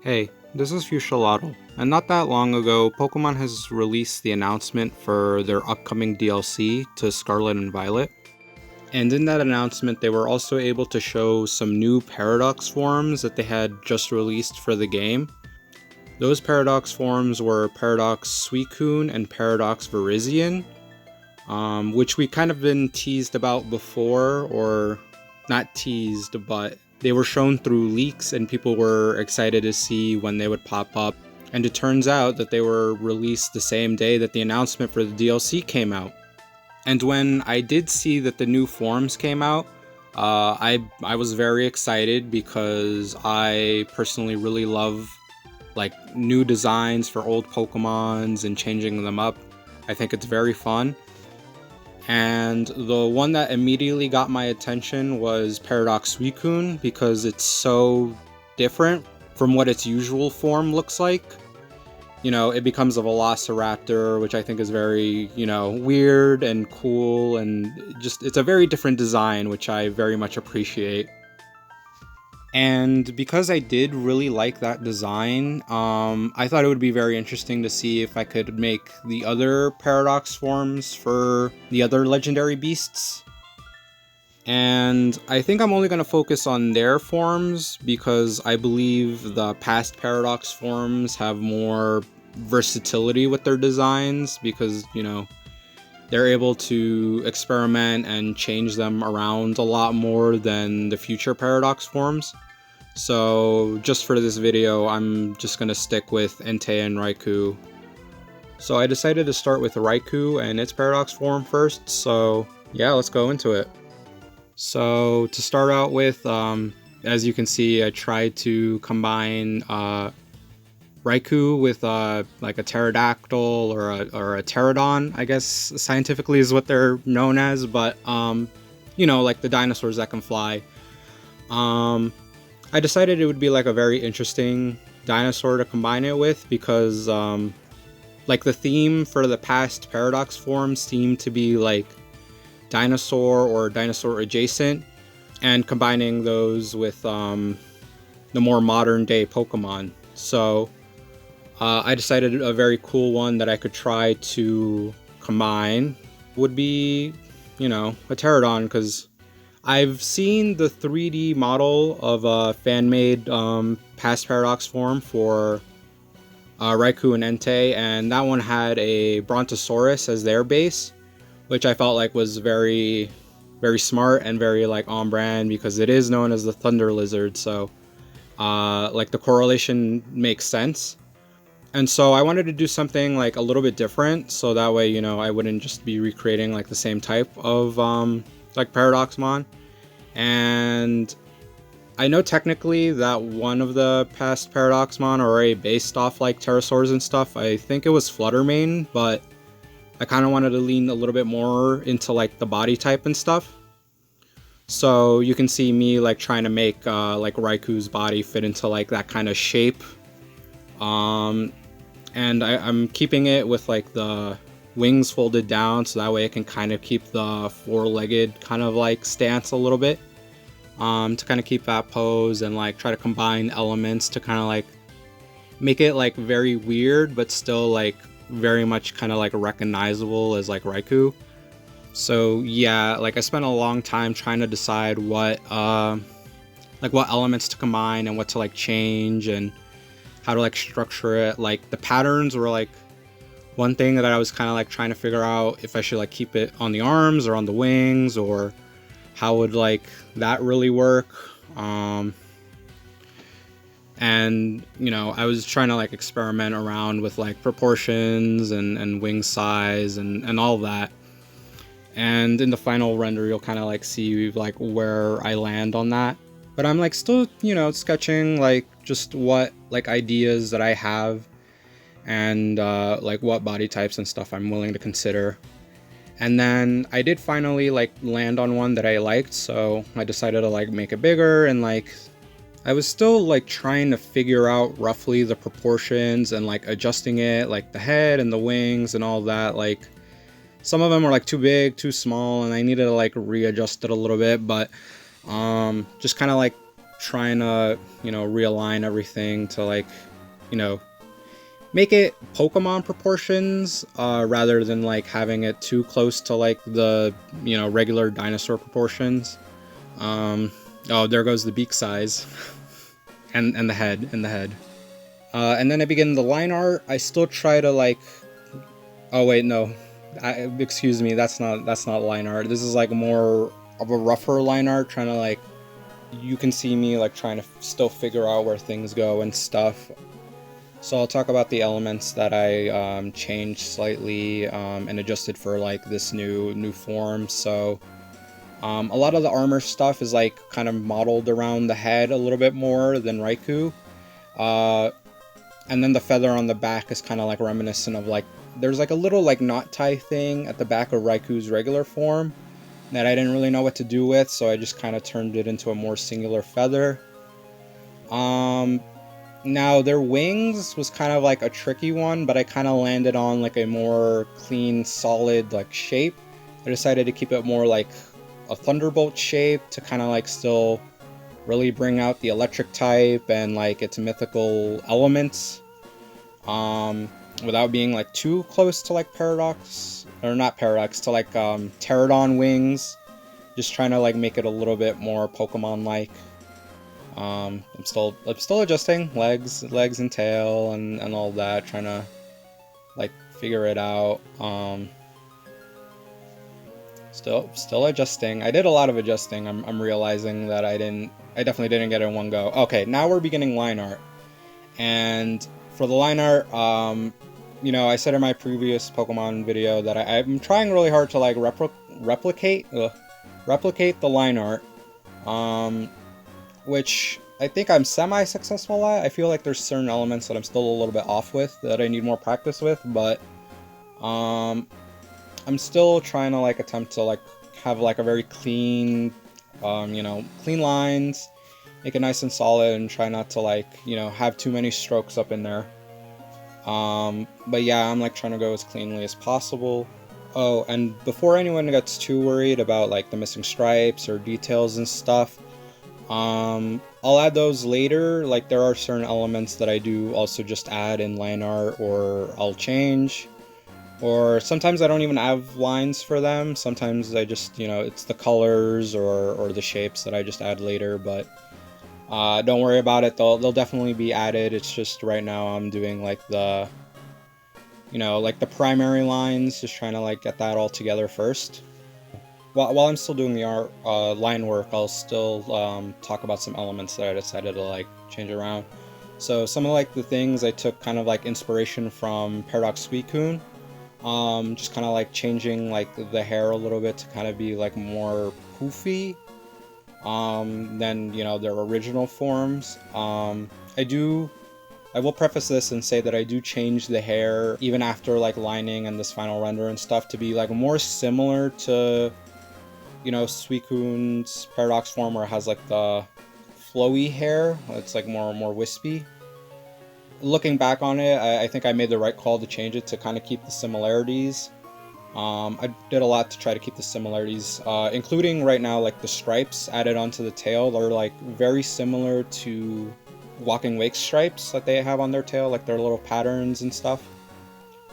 Hey, this is Fushalato, and not that long ago, Pokemon has released the announcement for their upcoming DLC to Scarlet and Violet. And in that announcement, they were also able to show some new Paradox forms that they had just released for the game. Those Paradox forms were Paradox Suicune and Paradox Virizion, which we kind of been teased about before, or not teased, but they were shown through leaks and people were excited to see when they would pop up. And it turns out that they were released the same day that the announcement for the DLC came out. And when I did see that the new forms came out, I was very excited because I personally really love like new designs for old Pokemons and changing them up. I think it's very fun. And the one that immediately got my attention was Paradox Suicune because it's so different from what its usual form looks like. You know, it becomes a Velociraptor, which I think is very, weird and cool, and just it's a very different design, which I very much appreciate. And because I did really like that design, I thought it would be very interesting to see if I could make the other Paradox forms for the other legendary beasts. And I think I'm only going to focus on their forms because I believe the past Paradox forms have more versatility with their designs because, they're able to experiment and change them around a lot more than the future Paradox forms. So just for this video, I'm just going to stick with Entei and Raiku. So I decided to start with Raiku and its Paradox form first, so yeah, let's go into it. So to start out with, as you can see, I tried to combine Raiku with like a pterodactyl or a pterodon, I guess scientifically is what they're known as, but like the dinosaurs that can fly. I decided it would be like a very interesting dinosaur to combine it with because like the theme for the past Paradox forms seemed to be like dinosaur or dinosaur adjacent, and combining those with the more modern day Pokemon. So I decided a very cool one that I could try to combine would be, a pterodon, because I've seen the 3D model of a fan-made past Paradox form for Raiku and Entei, and that one had a Brontosaurus as their base, which I felt like was very, very smart and very like on brand because it is known as the Thunder Lizard, so like the correlation makes sense. And so I wanted to do something like a little bit different, so that way, I wouldn't just be recreating like the same type of like Paradoxmon. And I know technically that one of the past Paradoxmon are already based off like pterosaurs and stuff. I think it was Fluttermane, but I kind of wanted to lean a little bit more into like the body type and stuff. So you can see me like trying to make like Raiku's body fit into like that kind of shape. And I'm keeping it with like the wings folded down so that way it can kind of keep the four-legged kind of like stance a little bit, to kind of keep that pose and like try to combine elements to kind of like make it like very weird but still like very much kind of like recognizable as like Raiku. So yeah, like I spent a long time trying to decide what elements to combine and what to like change and how to like structure it. Like the patterns were like one thing that I was kind of like trying to figure out if I should like keep it on the arms or on the wings, or how would like that really work. And I was trying to like experiment around with like proportions and wing size and all that. And in the final render, you'll kind of like see like where I land on that. But I'm like still, sketching like just what like ideas that I have and like what body types and stuff I'm willing to consider. And then I did finally like land on one that I liked, so I decided to like make it bigger, and like I was still like trying to figure out roughly the proportions and like adjusting it, like the head and the wings and all that. Like some of them were like too big, too small, and I needed to like readjust it a little bit, but just kind of like trying to, realign everything to like, you know, make it Pokemon proportions, rather than like having it too close to like the, regular dinosaur proportions. Oh, there goes the beak size. and the head. And then I begin the line art. I still try to like, oh wait, no. Excuse me, that's not line art. This is like more of a rougher line art, trying to like, you can see me like trying to still figure out where things go and stuff. So I'll talk about the elements that I changed slightly and adjusted for like this new form. So a lot of the armor stuff is like kind of modeled around the head a little bit more than Raiku. And then the feather on the back is kind of like reminiscent of like, there's like a little like knot tie thing at the back of Raiku's regular form that I didn't really know what to do with, so I just kind of turned it into a more singular feather. Now their wings was kind of like a tricky one, but I kind of landed on like a more clean, solid like shape. I decided to keep it more like a thunderbolt shape to kind of like still really bring out the electric type and like its mythical elements, without being like too close to like Paradox, or not Paradox, to like Pterodon wings. Just trying to like make it a little bit more Pokemon like. I'm still adjusting legs and tail and all that, trying to like figure it out. Still adjusting. I did a lot of adjusting. I'm realizing that I definitely didn't get it in one go. Okay, now we're beginning line art. And for the line art, I said in my previous Pokemon video that I'm trying really hard to like replicate the line art, which I think I'm semi-successful at. I feel like there's certain elements that I'm still a little bit off with, that I need more practice with, but I'm still trying to like attempt to like have like a very clean, clean lines, make it nice and solid, and try not to like, have too many strokes up in there. But yeah, I'm like trying to go as cleanly as possible. Oh, and before anyone gets too worried about like the missing stripes or details and stuff, I'll add those later. Like there are certain elements that I do also just add in line art, or I'll change. Or sometimes I don't even have lines for them. Sometimes I just, it's the colors or the shapes that I just add later, but don't worry about it. They'll definitely be added. It's just right now I'm doing like the, like the primary lines, just trying to like get that all together first. While I'm still doing the art line work, I'll still talk about some elements that I decided to like change around. So some of like the things I took kind of like inspiration from Paradox Suicune. Just kind of like changing like the hair a little bit to kind of be like more poofy than their original forms. I will preface this and say that I do change the hair even after like lining and this final render and stuff to be like more similar to Suicune's Paradox form, where it has like the flowy hair. It's like more wispy. Looking back on it, I think I made the right call to change it to kind of keep the similarities. I did a lot to try to keep the similarities, including right now like the stripes added onto the tail. They're like very similar to Walking Wake's stripes that they have on their tail, like their little patterns and stuff.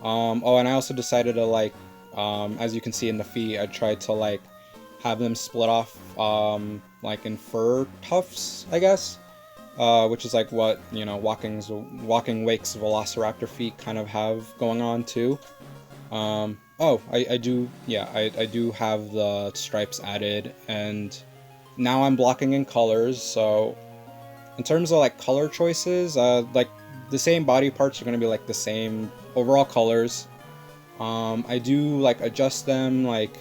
Oh, and I also decided to like, as you can see in the feet, I tried to like have them split off like in fur tufts, I guess. Which is like what, Walking Wake's Velociraptor feet kind of have going on too. I do have the stripes added, and now I'm blocking in colors. So in terms of like color choices, like the same body parts are going to be like the same overall colors. I do like adjust them, like,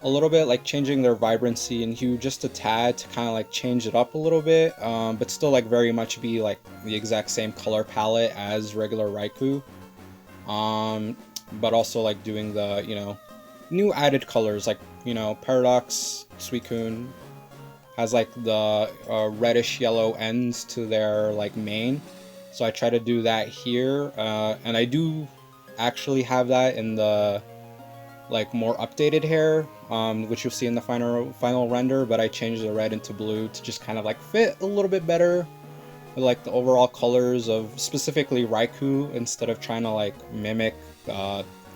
a little bit, like changing their vibrancy and hue just a tad to kind of like change it up a little bit, but still like very much be like the exact same color palette as regular Raiku, but also like doing the new added colors, like Paradox Suicune has like the reddish yellow ends to their like mane, so I try to do that here, and I do actually have that in the like more updated hair, which you'll see in the final render, but I changed the red into blue to just kind of like fit a little bit better with like the overall colors of specifically Raiku instead of trying to like mimic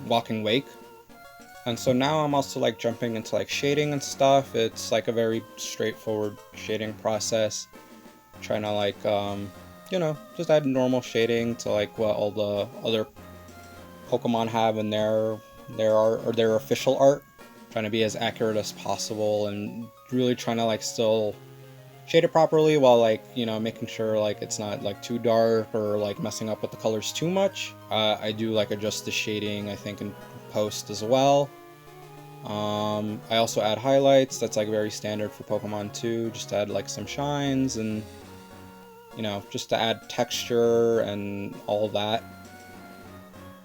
Walking Wake. And so now I'm also like jumping into like shading and stuff. It's like a very straightforward shading process. Trying to like, you know, just add normal shading to like what all the other Pokemon have in their art or their official art. Trying to be as accurate as possible and really trying to like still shade it properly while like, you know, making sure like it's not like too dark or like messing up with the colors too much. I do like adjust the shading, I think, in post as well. I also add highlights. That's like very standard for Pokemon too, just to add like some shines and, you know, just to add texture and all that.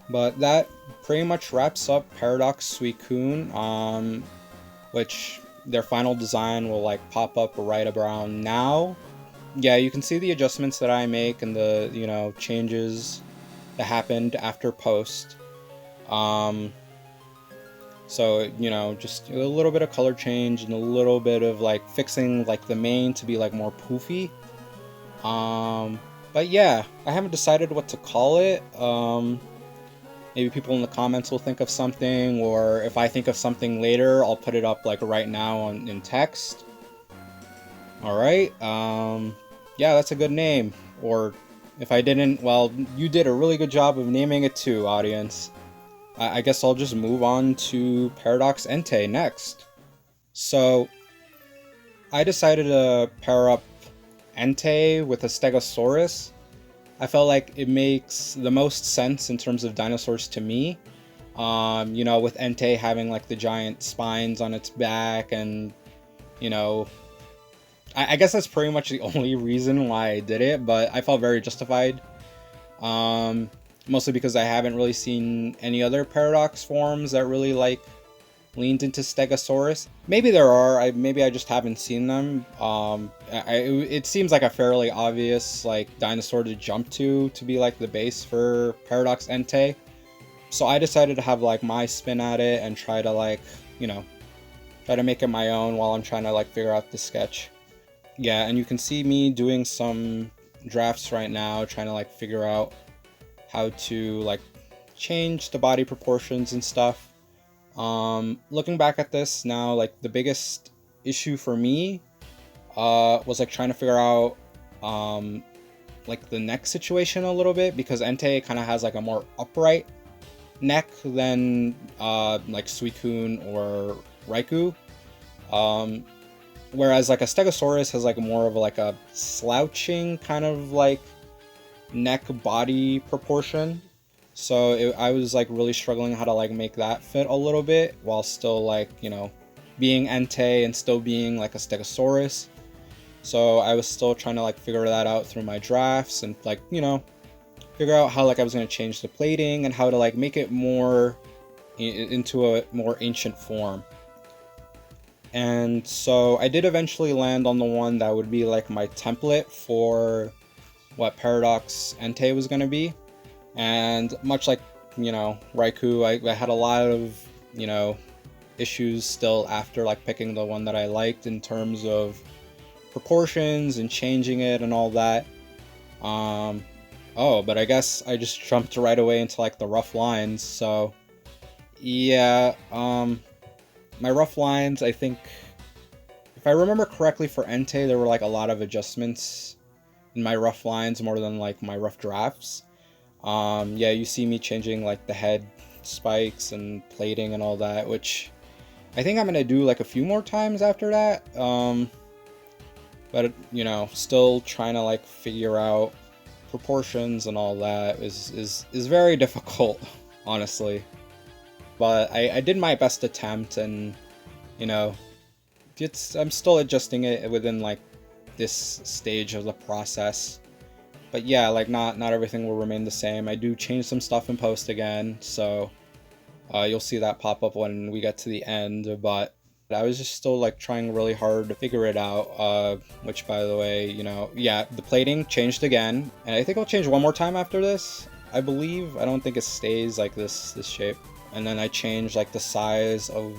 But that pretty much wraps up Paradox Suicune, which their final design will like pop up right around now. Yeah, you can see the adjustments that I make and the, you know, changes that happened after post. So, you know, just a little bit of color change and a little bit of like fixing like the mane to be like more poofy. But yeah, I haven't decided what to call it. Maybe people in the comments will think of something, or if I think of something later, I'll put it up like right now in text. Alright, yeah, that's a good name. Or if I didn't, well, you did a really good job of naming it too, audience. I guess I'll just move on to Paradox Entei next. So, I decided to pair up Entei with a Stegosaurus. I felt like it makes the most sense in terms of dinosaurs to me. You know, with Entei having like the giant spines on its back and, you know, I guess that's pretty much the only reason why I did it, but I felt very justified. Mostly because I haven't really seen any other Paradox forms that really like leaned into Stegosaurus. Maybe there are, maybe I just haven't seen them. It seems like a fairly obvious like dinosaur to jump to be like the base for Paradox Entei. So I decided to have like my spin at it and try to like, you know, try to make it my own while I'm trying to like figure out the sketch. Yeah, and you can see me doing some drafts right now, trying to like figure out how to like change the body proportions and stuff. Looking back at this now, like the biggest issue for me was like trying to figure out like the neck situation a little bit, because Entei kind of has like a more upright neck than like Suicune or Raiku. Whereas like a Stegosaurus has like more of like a slouching kind of like neck body proportion. So I was like really struggling how to like make that fit a little bit while still like, you know, being Entei and still being like a Stegosaurus. So I was still trying to like figure that out through my drafts and like, you know, figure out how like I was going to change the plating and how to like make it more into a more ancient form. And so I did eventually land on the one that would be like my template for what Paradox Entei was going to be. And much like, you know, Raiku, I had a lot of, you know, issues still after like picking the one that I liked in terms of proportions and changing it and all that. Oh, but I guess I just jumped right away into like the rough lines. So yeah, my rough lines, I think, if I remember correctly for Entei, there were like a lot of adjustments in my rough lines more than like my rough drafts. Yeah, you see me changing like the head spikes and plating and all that, which I think I'm gonna do like a few more times after that. But you know, still trying to like figure out proportions and all that is very difficult, honestly. But I did my best attempt, and you know, I'm still adjusting it within like this stage of the process. But yeah, like not everything will remain the same. I do change some stuff in post again, so you'll see that pop up when we get to the end. But I was just still like trying really hard to figure it out, which by the way, you know, yeah, the plating changed again, and I think I'll change one more time after this, I believe. I don't think it stays like this shape. and then I changed like the size of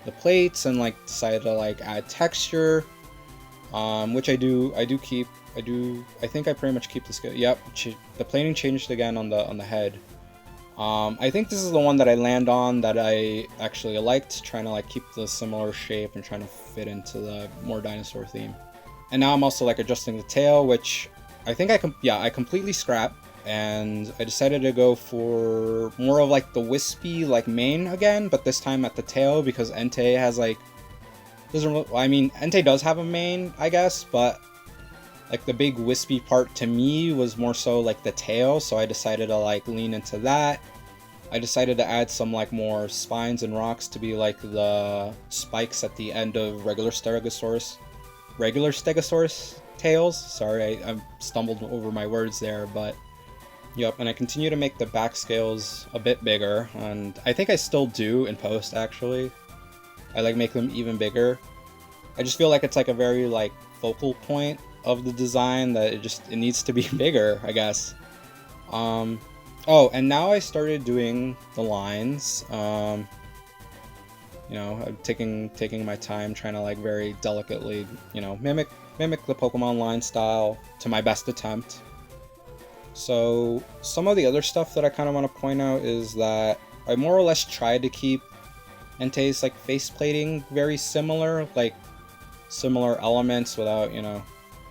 the plates and like decided to like add texture, which I keep. I think I pretty much keep this. Yep, the plating changed again on the head. I think this is the one that I land on that I actually liked, trying to like keep the similar shape and trying to fit into the more dinosaur theme. And now I'm also like adjusting the tail, which I think I completely scrapped, and I decided to go for more of like the wispy like mane again, but this time at the tail, because Entei has like Entei does have a mane, I guess, but like the big wispy part to me was more so like the tail, so I decided to like lean into that. I decided to add some like more spines and rocks to be like the spikes at the end of regular Stegosaurus tails. Sorry, I stumbled over my words there, but yep. And I continue to make the back scales a bit bigger, and I think I still do in post actually. I like make them even bigger. I just feel like it's like a very like focal point of the design that it needs to be bigger, I guess. Oh, and now I started doing the lines. You know, I'm taking my time, trying to like very delicately, you know, mimic the Pokemon line style to my best attempt. So some of the other stuff that I kind of want to point out is that I more or less tried to keep Entei's like face plating very similar, like similar elements without, you know,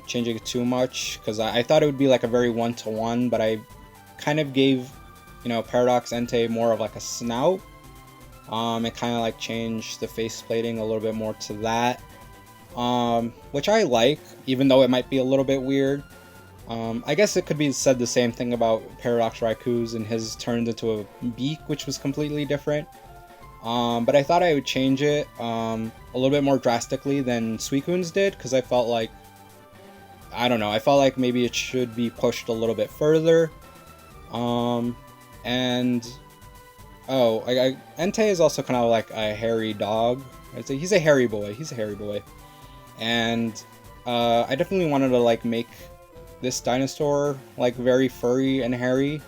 changing it too much, because I thought it would be like a very one-to-one, but I kind of gave, you know, Paradox Entei more of like a snout. It kind of like changed the face plating a little bit more to that, which I like, even though it might be a little bit weird. I guess it could be said the same thing about Paradox Raiku's, and his turned into a beak, which was completely different. But I thought I would change it a little bit more drastically than Suicune's did, because I felt like, I don't know, I felt like maybe it should be pushed a little bit further. Entei is also kind of like a hairy dog. I'd say he's a hairy boy. And I definitely wanted to like make this dinosaur like very furry and hairy,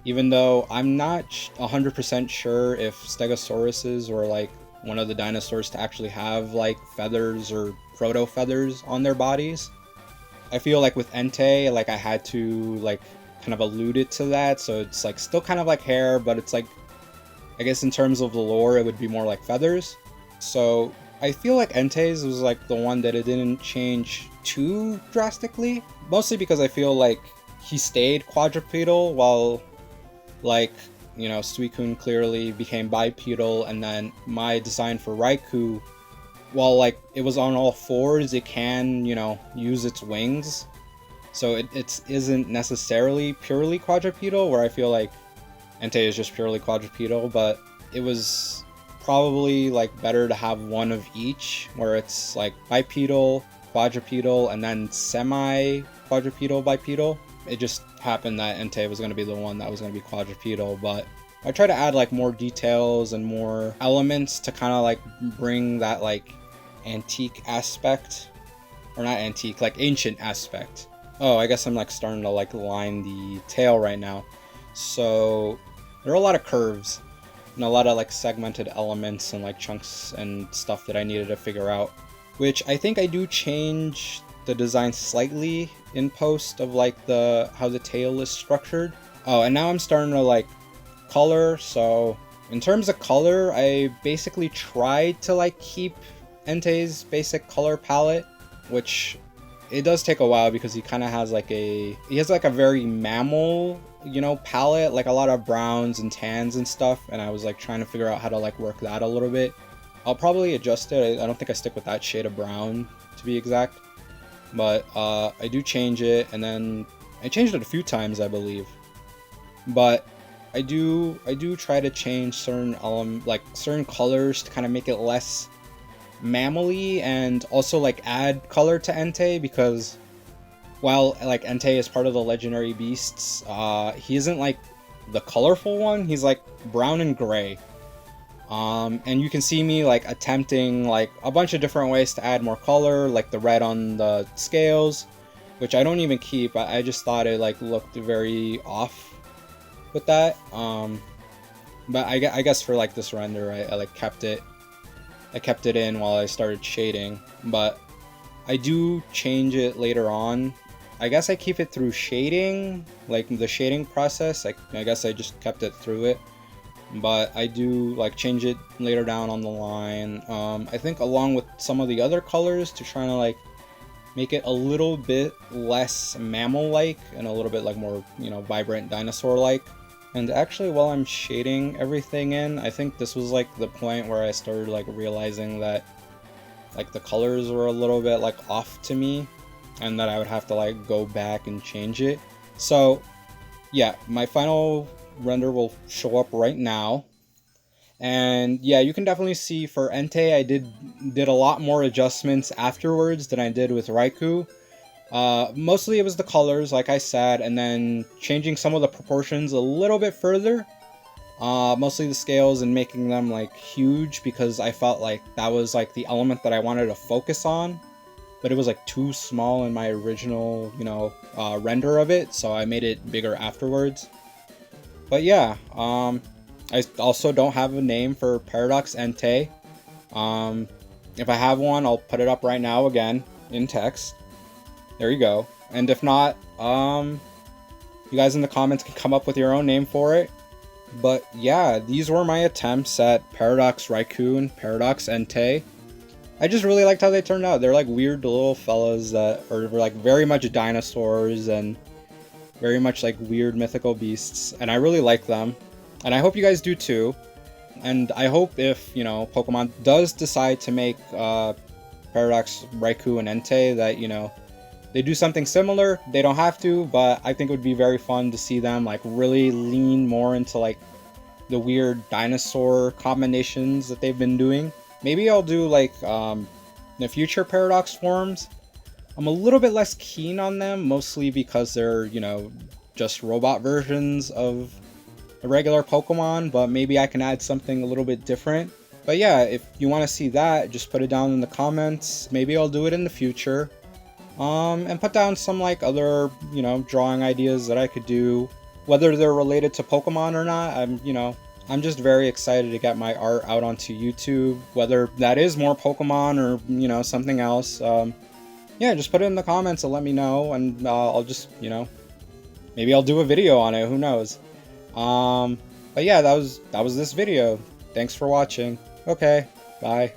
even though I'm not 100% sure if Stegosauruses were like one of the dinosaurs to actually have like feathers or proto feathers on their bodies. I feel like with Entei, like I had to like kind of allude it to that, so it's like still kind of like hair, but it's like, I guess in terms of the lore, it would be more like feathers. So I feel like Entei's was like the one that it didn't change too drastically, mostly because I feel like he stayed quadrupedal, while like, you know, Suicune clearly became bipedal, and then my design for Raiku, while like it was on all fours, it can, you know, use its wings. So it isn't necessarily purely quadrupedal, where I feel like Entei is just purely quadrupedal, but it was probably like better to have one of each, where it's like bipedal, quadrupedal, and then semi-quadrupedal bipedal. It just happened that Entei was going to be the one that was going to be quadrupedal, but I try to add like more details and more elements to kind of like bring that like antique aspect, or not antique, like ancient aspect. Oh, I guess I'm like starting to like line the tail right now. So there are a lot of curves and a lot of like segmented elements and like chunks and stuff that I needed to figure out, which I think I do change the design slightly in post of like how the tail is structured. Oh, and now I'm starting to like color. So in terms of color, I basically tried to like keep Entei's basic color palette, which it does take a while because he kind of has like he has like a very mammal, you know, palette, like a lot of browns and tans and stuff, and I was like trying to figure out how to like work that a little bit. I'll probably adjust it. I don't think I stick with that shade of brown, to be exact, but I do change it, and then I changed it a few times, I believe. But I do try to change certain certain colors to kind of make it less mammally, and also like add color to Entei, because while like Entei is part of the legendary beasts, he isn't like the colorful one. He's like brown and gray. And you can see me like attempting like a bunch of different ways to add more color, like the red on the scales, which I don't even keep. I just thought it like looked very off with that. But I guess for like this render, I like kept it in while I started shading, but I do change it later on. I guess I keep it through shading, like the shading process. I guess I just kept it through it, but I do like change it later down on the line. I think along with some of the other colors to try to like make it a little bit less mammal-like and a little bit like more, you know, vibrant dinosaur-like. And actually, while I'm shading everything in, I think this was like the point where I started like realizing that like the colors were a little bit like off to me, and that I would have to like go back and change it. So yeah, my final render will show up right now. And yeah, you can definitely see for Entei I did a lot more adjustments afterwards than I did with Raiku. Mostly it was the colors, like I said, and then changing some of the proportions a little bit further. Mostly the scales and making them like huge, because I felt like that was like the element that I wanted to focus on, but it was like too small in my original, you know, render of it, so I made it bigger afterwards. But yeah, I also don't have a name for Paradox Entei. If I have one, I'll put it up right now again in text. There you go. And if not, you guys in the comments can come up with your own name for it. But yeah, these were my attempts at Paradox Raiku and Paradox Entei. I just really liked how they turned out. They're like weird little fellas that are like very much dinosaurs and very much like weird mythical beasts, and I really like them. And I hope you guys do too. And I hope if, you know, Pokemon does decide to make Paradox Raiku and Entei, that, you know, they do something similar. They don't have to, but I think it would be very fun to see them like really lean more into like the weird dinosaur combinations that they've been doing. Maybe I'll do like the future Paradox forms. I'm a little bit less keen on them, mostly because they're, you know, just robot versions of a regular Pokemon, but maybe I can add something a little bit different. But yeah, if you want to see that, just put it down in the comments. Maybe I'll do it in the future. And put down some like other, you know, drawing ideas that I could do, whether they're related to Pokemon or not. I'm just very excited to get my art out onto YouTube, whether that is more Pokemon or, you know, something else. Yeah, just put it in the comments and let me know, and I'll just, you know, maybe I'll do a video on it, who knows. But yeah, that was this video. Thanks for watching. Okay, bye.